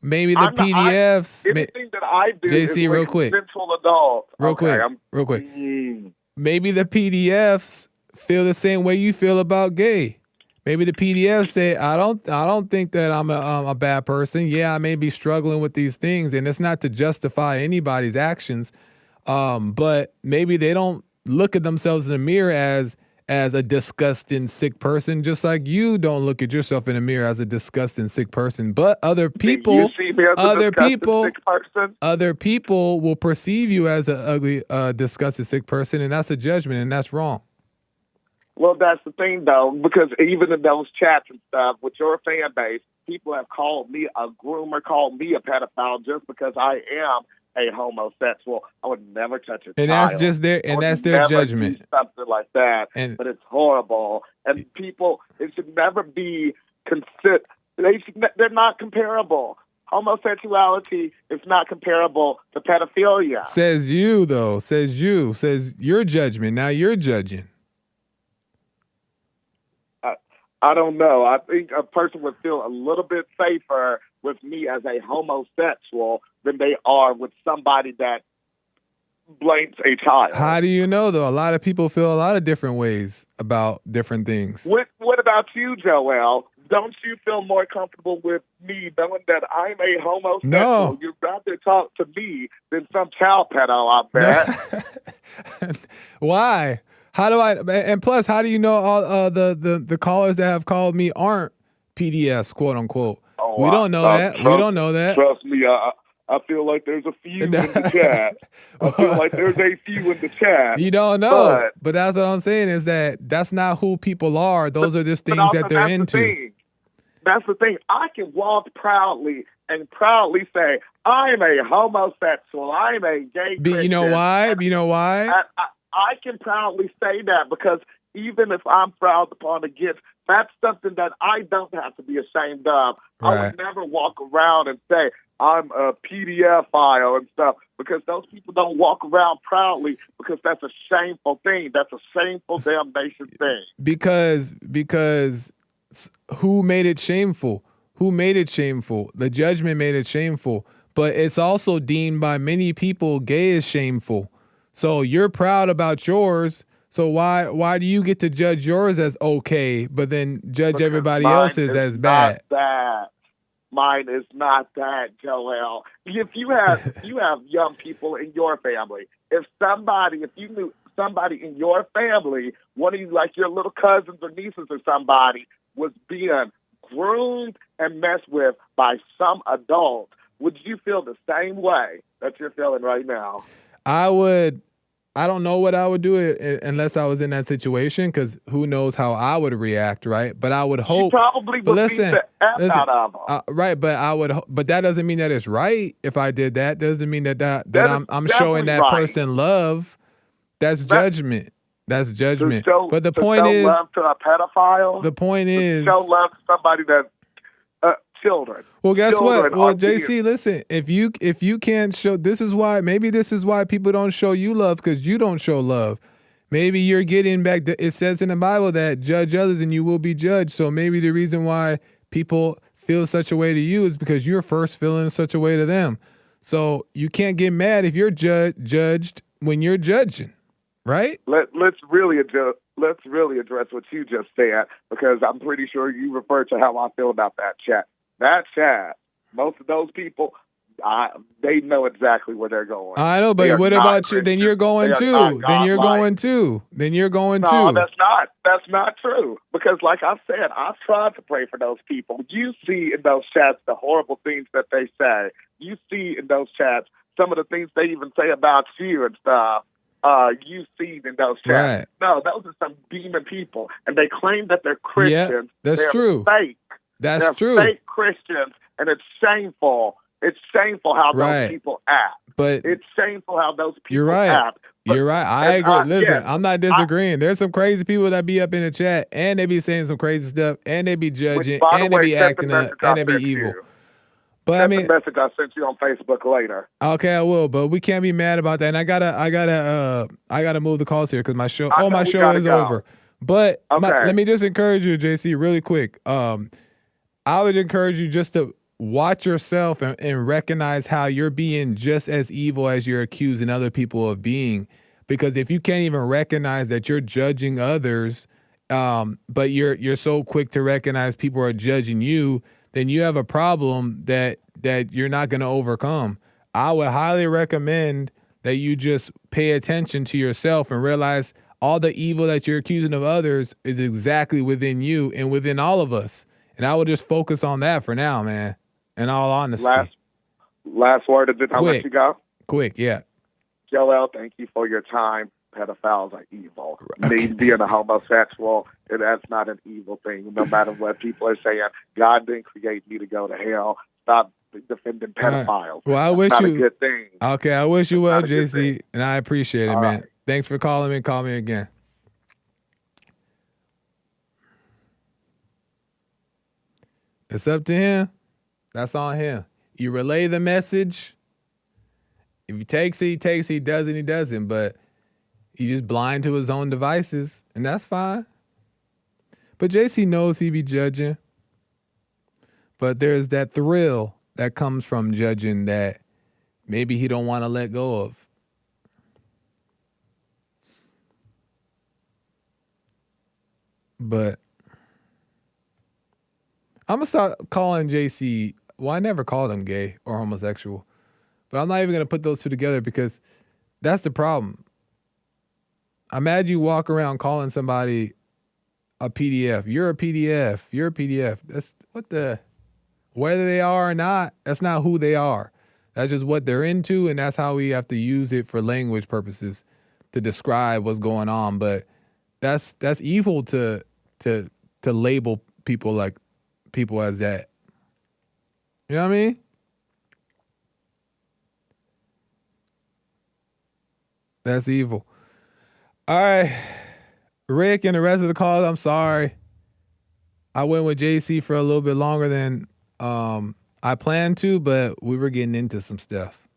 Maybe the PDFs. Anything that I do JC, is real quick. Consensual adult. Real quick. Maybe the PDFs feel the same way you feel about gay. Maybe the PDF say, I don't think that I'm a bad person. Yeah, I may be struggling with these things, and it's not to justify anybody's actions. But maybe they don't look at themselves in the mirror as a disgusting, sick person, just like you don't look at yourself in the mirror as a disgusting, sick person. But other people will perceive you as an ugly, disgusting, sick person, and that's a judgment, and that's wrong. Well, that's the thing, though, because even in those chats and stuff with your fan base, people have called me a groomer, called me a pedophile just because I am a homosexual. I would never touch a child. And that's just their judgment. Do something like that, but it's horrible. And people, it should never be considered. They're not comparable. Homosexuality is not comparable to pedophilia. Says you, though. Says your judgment. Now you're judging. I don't know. I think a person would feel a little bit safer with me as a homosexual than they are with somebody that blames a child. How do you know, though? A lot of people feel a lot of different ways about different things. What about you, Joel? Don't you feel more comfortable with me knowing that I'm a homosexual? No. You'd rather talk to me than some child pedo, I bet. Why? How do I? And plus, how do you know all the callers that have called me aren't PDS, quote unquote? Oh, we don't know that. We don't know that. Trust me, I feel like there's a few in the chat. I feel like there's a few in the chat. You don't know, but that's what I'm saying is that's not who people are. Those are just things that they're into. That's the thing. I can walk proudly and proudly say, I'm a homosexual. I'm a gay Christian. You know why? You know why? I can proudly say that because even if I'm frowned upon against, that's something that I don't have to be ashamed of. Right. I would never walk around and say, I'm a PDF file and stuff, because those people don't walk around proudly because that's a shameful thing. That's a shameful damnation thing. Because who made it shameful? Who made it shameful? The judgment made it shameful. But it's also deemed by many people gay is shameful. So you're proud about yours. So why do you get to judge yours as okay, but then judge because everybody else's as bad? Mine is not that, Joel. If you have young people in your family, if you knew somebody in your family, one of you, like your little cousins or nieces or somebody, was being groomed and messed with by some adult, would you feel the same way that you're feeling right now? I would. I don't know what I would do unless I was in that situation, because who knows how I would react, right? But I would hope. You probably would beat the F out of them. Right, but I would. But that doesn't mean that it's right if I did that. Doesn't mean that I'm showing that person love. That's judgment. That's judgment. But the point is, love to a pedophile. The point is, show love to somebody that children. Well, guess what? Well, JC, listen. If you can't show, this is why people don't show you love, because you don't show love. Maybe you're getting back. It says in the Bible that judge others and you will be judged. So maybe the reason why people feel such a way to you is because you're first feeling such a way to them. So you can't get mad if you're judged when you're judging, right? Let's really address what you just said, because I'm pretty sure you referred to how I feel about that chat. That chat, most of those people, they know exactly where they're going. I know, but what about you? Then you're going too. Then you're going too. No, that's not true. Because like I said, I've tried to pray for those people. You see in those chats the horrible things that they say. You see in those chats some of the things they even say about you and stuff. You see in those chats. Right. No, those are some demon people, and they claim that they're Christians. Yeah, that's true. Fake. They're true. Fake Christians, and it's shameful. It's shameful how those people act. But it's shameful how those people act. You're right. I agree. Listen, I'm not disagreeing. There's some crazy people that be up in the chat, and they be saying some crazy stuff, and they be judging, and they be acting up, and they be evil. But that's the message I sent you on Facebook later. Okay, I will. But we can't be mad about that. And I gotta move the calls here because my show is over. But let me just encourage you, JC, really quick. I would encourage you just to watch yourself and recognize how you're being just as evil as you're accusing other people of being. Because if you can't even recognize that you're judging others, but you're so quick to recognize people are judging you, then you have a problem that you're not going to overcome. I would highly recommend that you just pay attention to yourself and realize all the evil that you're accusing of others is exactly within you and within all of us. And I would just focus on that for now, man. In all honesty. Last word of this. I'll let you go. Quick, yeah. Joel, thank you for your time. Pedophiles are evil. Me being a homosexual, that's not an evil thing. No matter what people are saying, God didn't create me to go to hell. Stop defending pedophiles. Right. Well, I wish not you. A good thing. Okay, I wish you well, JC, and I appreciate it, man. Right. Thanks for calling me. Call me again. It's up to him. That's on him. You relay the message. If he takes it, he takes it. He doesn't, he doesn't. But he's just blind to his own devices, and that's fine. But JC knows he be judging. But there's that thrill that comes from judging that maybe he don't want to let go of. But I'm going to start calling JC. Well, I never called him gay or homosexual. But I'm not even going to put those two together because that's the problem. Imagine you walk around calling somebody a PDF. You're a PDF. You're a PDF. That's what the... Whether they are or not, that's not who they are. That's just what they're into, and that's how we have to use it for language purposes to describe what's going on. But that's evil to label people as that. You know what I mean? That's evil. All right, Rick and the rest of the callers, I'm sorry. I went with JC for a little bit longer than I planned to, but we were getting into some stuff.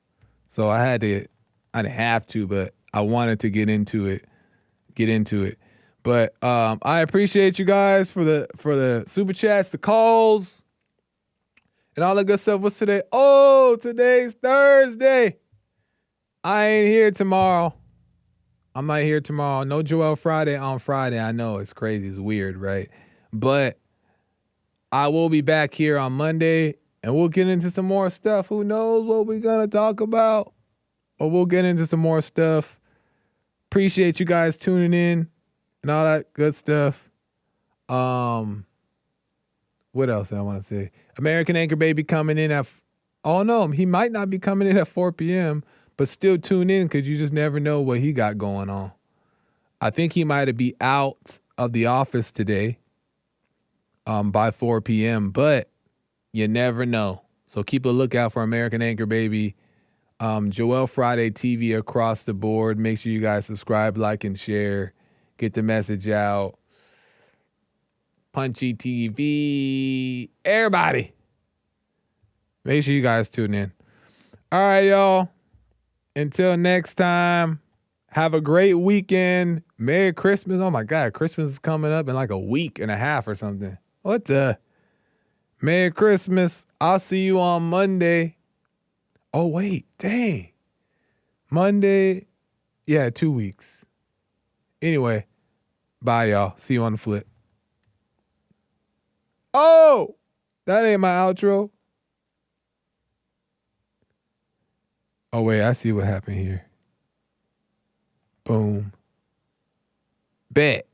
So I didn't have to, but I wanted to get into it. But I appreciate you guys for the super chats, the calls, and all the good stuff. What's today? Oh, today's Thursday. I ain't here tomorrow. I'm not here tomorrow. No Joel Friday on Friday. I know it's crazy. It's weird, right? But I will be back here on Monday, and we'll get into some more stuff. Who knows what we're going to talk about? But we'll get into some more stuff. Appreciate you guys tuning in and all that good stuff. What else I want to say? American Anchor Baby coming in at... Oh, no, he might not be coming in at 4 p.m., but still tune in because you just never know what he got going on. I think he might be out of the office today. By 4 p.m., but you never know. So keep a lookout for American Anchor Baby. Joel Friday TV across the board. Make sure you guys subscribe, like, and share. Get the message out. Punchy TV. Everybody. Make sure you guys tune in. All right, y'all. Until next time, have a great weekend. Merry Christmas. Oh, my God. Christmas is coming up in like a week and a half or something. What the? Merry Christmas. I'll see you on Monday. Oh, wait. Dang. Monday. Yeah, 2 weeks. Anyway, bye, y'all. See you on the flip. Oh, that ain't my outro. Oh, wait. I see what happened here. Boom. Bet.